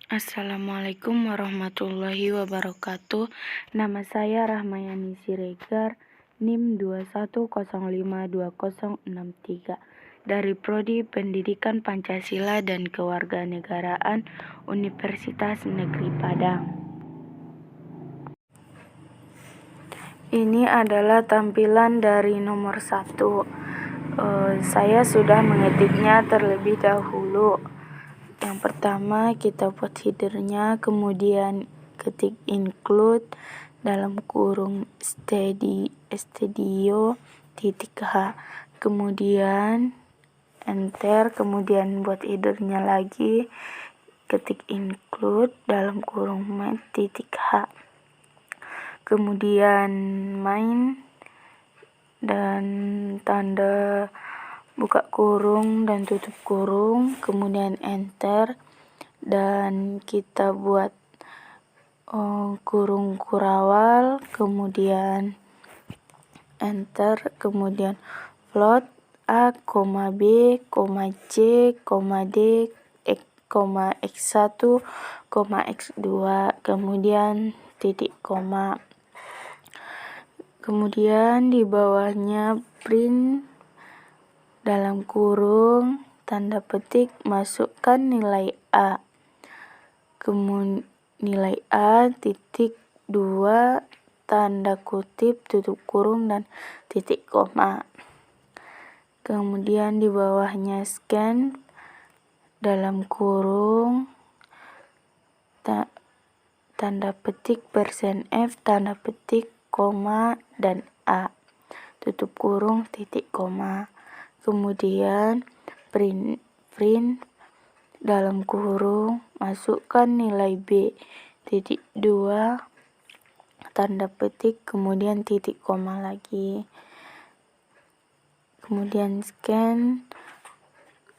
Assalamualaikum warahmatullahi wabarakatuh. Nama saya Rahmayani Siregar, NIM 21052063 dari Prodi Pendidikan Pancasila dan Kewarganegaraan Universitas Negeri Padang. Ini adalah tampilan dari nomor 1. Saya sudah mengetiknya terlebih dahulu. Yang pertama kita buat headernya, kemudian ketik include dalam kurung studio.h, kemudian enter, kemudian buat headernya lagi, ketik include dalam kurung main.h, kemudian main dan tanda buka kurung dan tutup kurung, kemudian enter, dan kita buat kurung kurawal, kemudian enter, kemudian float A, B, C, D, X1, X2, kemudian titik koma. Kemudian di bawahnya print dalam kurung tanda petik masukkan nilai A, kemudian nilai A titik 2 tanda kutip tutup kurung dan titik koma. Kemudian di bawahnya scan dalam kurung tanda petik %F tanda petik koma dan A tutup kurung titik koma. Kemudian print dalam kurung masukkan nilai B titik 2 tanda petik kemudian titik koma lagi. Kemudian scan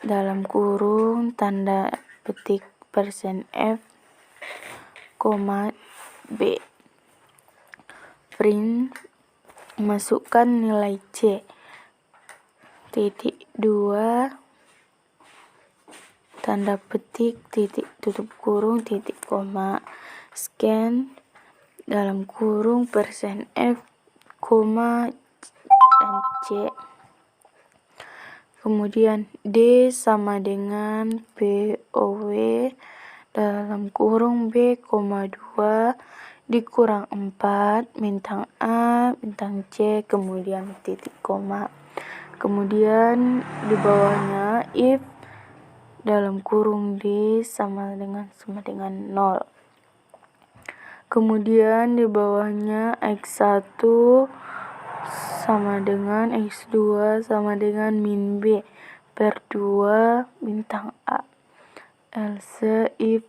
dalam kurung tanda petik %F koma B, print masukkan nilai C titik 2 tanda petik titik tutup kurung titik koma, scan dalam kurung %F koma dan C, kemudian D sama dengan POW dalam kurung B, 2 dikurang 4 bintang A bintang C kemudian titik koma. Kemudian di bawahnya if dalam kurung D sama dengan 0. Kemudian di bawahnya X1 sama dengan X2 sama dengan min B per 2 bintang A. Else if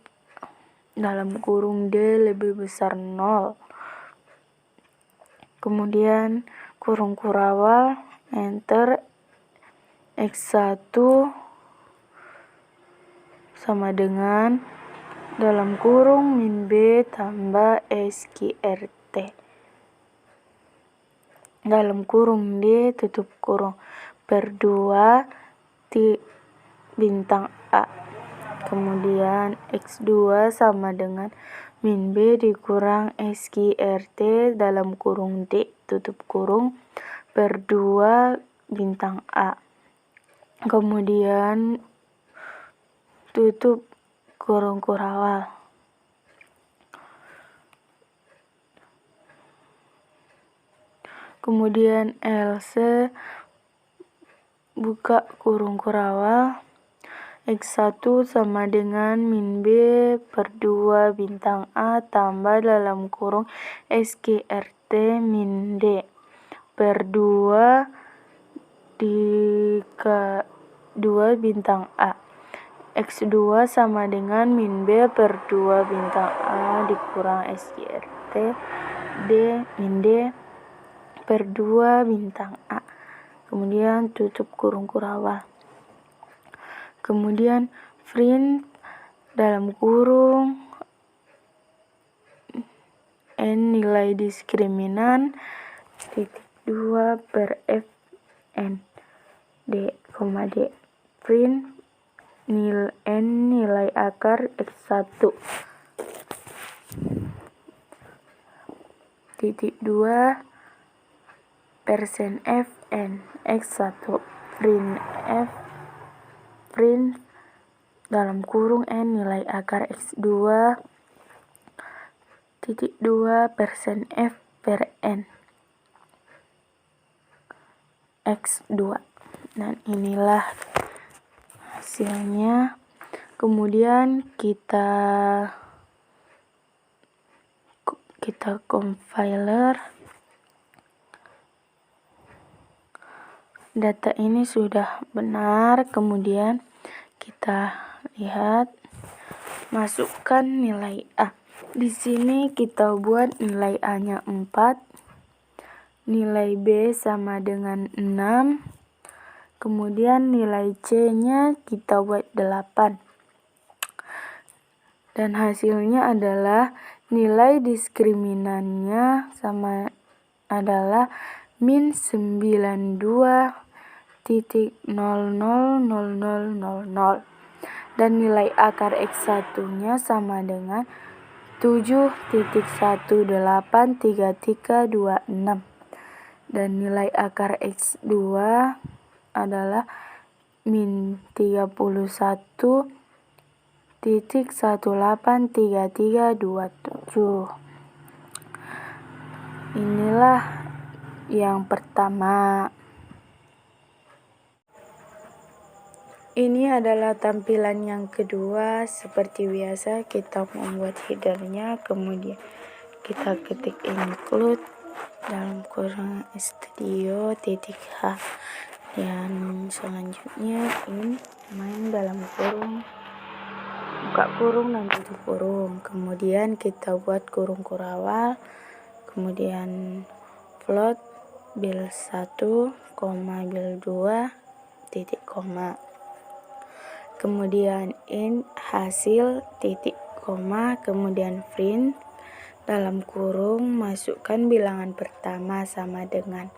dalam kurung D lebih besar 0. Kemudian kurung kurawal, enter, X1 sama dengan dalam kurung min B tambah SQRT dalam kurung D tutup kurung per 2 bintang A. Kemudian X2 sama dengan min B dikurang SQRT dalam kurung D tutup kurung per 2 bintang A. Kemudian tutup kurung kurawal. Kemudian else buka kurung kurawal, X1 sama dengan min B per 2 bintang A tambah dalam kurung SQRT min D per 2 2 bintang A. X2 sama dengan min B per 2 bintang A dikurang SQRT D min D per 2 bintang A. Kemudian tutup kurung kurawal. Kemudian print dalam kurung N nilai diskriminan titik 2 per F N D, D print nilai akar X1. Titik 2 persen Fn X1 print dalam kurung N nilai akar X2 titik 2 persen F per N X2. Dan inilah hasilnya. Kemudian kita compiler. Data ini sudah benar. Kemudian kita lihat, masukkan nilai A. Di sini kita buat nilai A-nya 4, nilai B sama dengan 6, kemudian nilai C-nya kita buat 8. Dan hasilnya adalah nilai diskriminannya sama adalah min 92.000000 dan nilai akar X1-nya sama dengan 7.183326 dan nilai akar X2 adalah min 31.183327. Inilah yang pertama. Ini adalah tampilan yang kedua. Seperti biasa kita membuat headernya, kemudian kita ketik include dalam kurung studio.h dan selanjutnya in main dalam kurung, buka kurung dan tutup kurung. Kemudian kita buat kurung kurawal, kemudian float bil1, bil2, titik koma. Kemudian in hasil titik koma, kemudian print dalam kurung masukkan bilangan pertama sama dengan.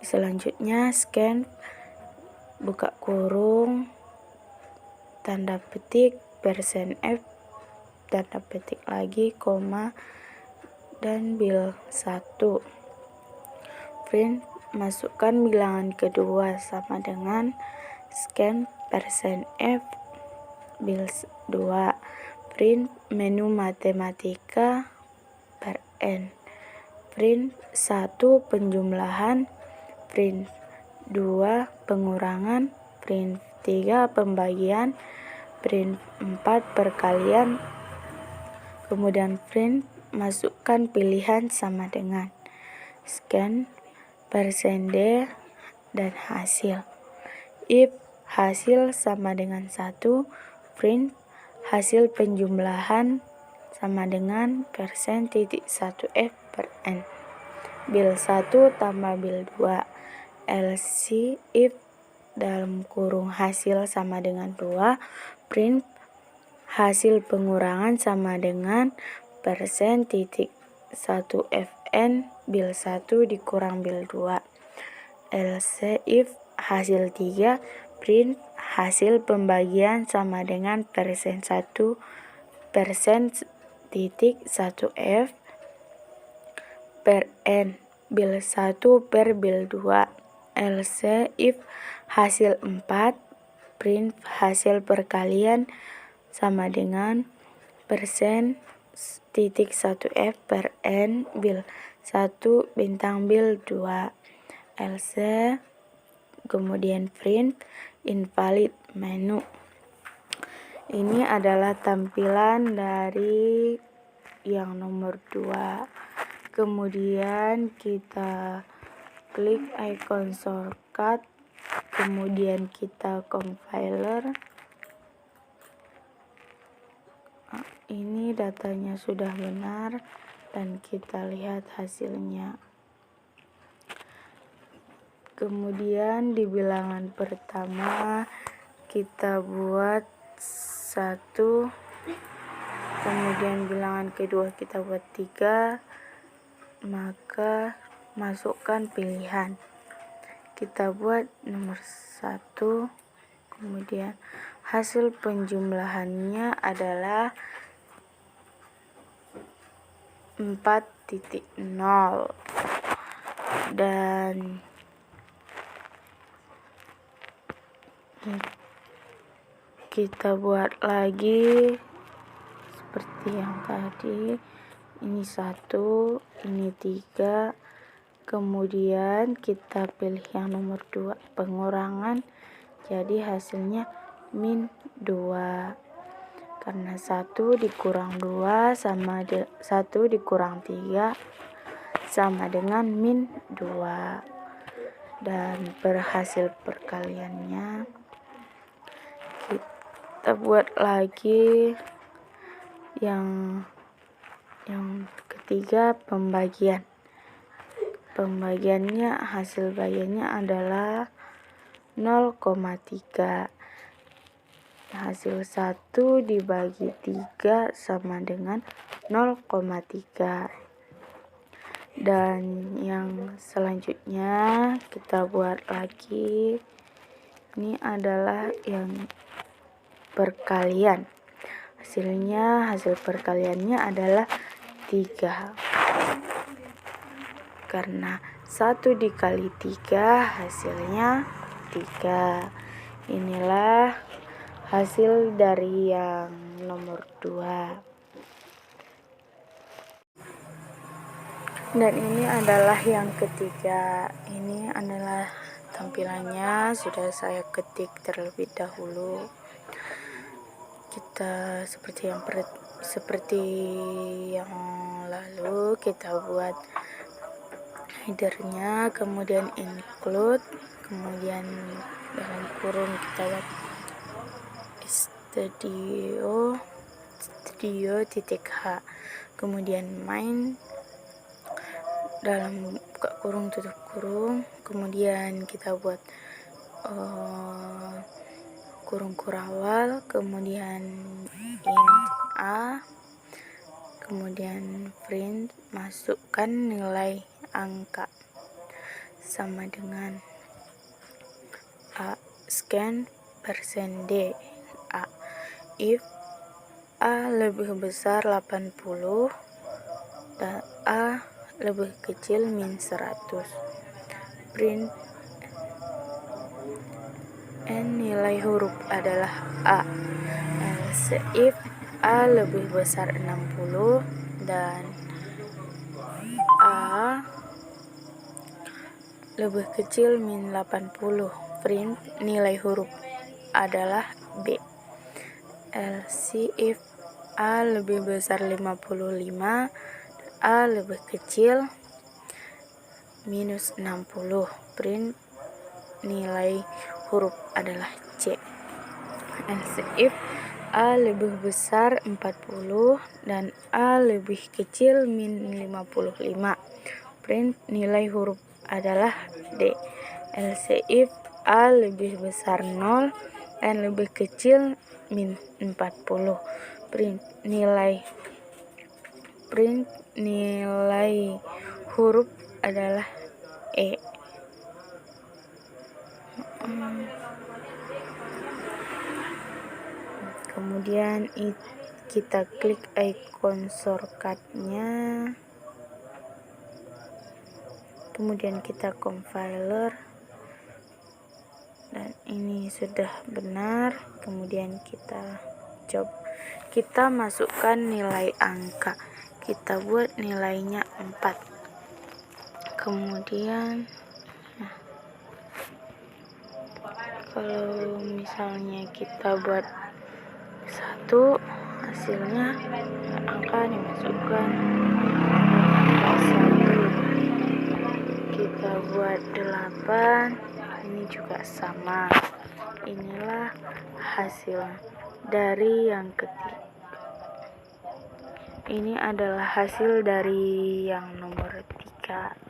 Selanjutnya scan, buka kurung, tanda petik, persen F, tanda petik lagi, koma, dan bil1. Print, masukkan bilangan kedua sama dengan scan, persen F, bil2. Print menu matematika per N. Print 1 penjumlahan, print 2 pengurangan, print 3 pembagian, print 4 perkalian, kemudian print masukkan pilihan sama dengan scan, persen D, dan hasil. If hasil sama dengan 1, print hasil penjumlahan sama dengan persen titik 1 F per N. Bil1 tambah bil2. Else if dalam kurung hasil sama dengan 2, print hasil pengurangan sama dengan persen titik 1 Fn bil1 dikurang bil2. Else if hasil 3, print hasil pembagian sama dengan persen 1 persen titik 1 F per N bil1 per bil2. Else if hasil 4, print hasil perkalian sama dengan persen titik 1 F per N bil1 bintang bil2. Else kemudian print invalid menu. Ini adalah tampilan dari yang nomor 2. Kemudian kita klik icon shortcut, kemudian kita compiler. Ini datanya sudah benar dan kita lihat hasilnya. Kemudian di bilangan pertama kita buat 1, kemudian bilangan kedua kita buat 3, maka masukkan pilihan. Kita buat nomor 1, kemudian hasil penjumlahannya adalah 4.0 dan kita buat lagi seperti yang tadi. Ini 1, ini 3, kemudian kita pilih yang nomor 2 pengurangan, jadi hasilnya min 2 karena 1 dikurang 2 sama 1 dikurang 3 sama dengan min 2. Dan berhasil perkaliannya kita buat lagi yang ketiga, pembagiannya hasil bagiannya adalah 0,3. hasil 1 dibagi 3 sama dengan 0,3. Dan yang selanjutnya kita buat lagi, ini adalah yang perkalian. Hasil perkaliannya adalah 3 karena 1 dikali 3 hasilnya 3. Inilah hasil dari yang nomor 2. Dan ini adalah yang ketiga. Ini adalah tampilannya, sudah saya ketik terlebih dahulu. Kita seperti yang lalu, kita buat headernya, kemudian include, kemudian dalam kurung kita buat studio.h, kemudian main dalam buka kurung tutup kurung, kemudian kita buat kurung kurawal, kemudian int a, kemudian print, masukkan nilai angka sama dengan a, scan %d a, if a lebih besar 80 dan a lebih kecil min 100, print n nilai huruf adalah a, else if a lebih besar 60 dan a lebih kecil min 80, print nilai huruf adalah b, else if a lebih besar 55 a lebih kecil minus 60, print nilai huruf adalah C. Else if a lebih besar 40 dan a lebih kecil min 55, print nilai huruf adalah D. Else if a lebih besar 0 dan lebih kecil min 40, print nilai huruf adalah E. Kemudian kita klik icon shortcut-nya, kemudian kita compiler, dan ini sudah benar. Kemudian kita masukkan nilai angka, kita buat nilainya 4. Kemudian kalau misalnya kita buat 1, hasilnya angka dimasukkan 1. Kita buat 8, ini juga sama. Inilah hasil dari yang ketiga. Ini adalah hasil dari yang nomor 3.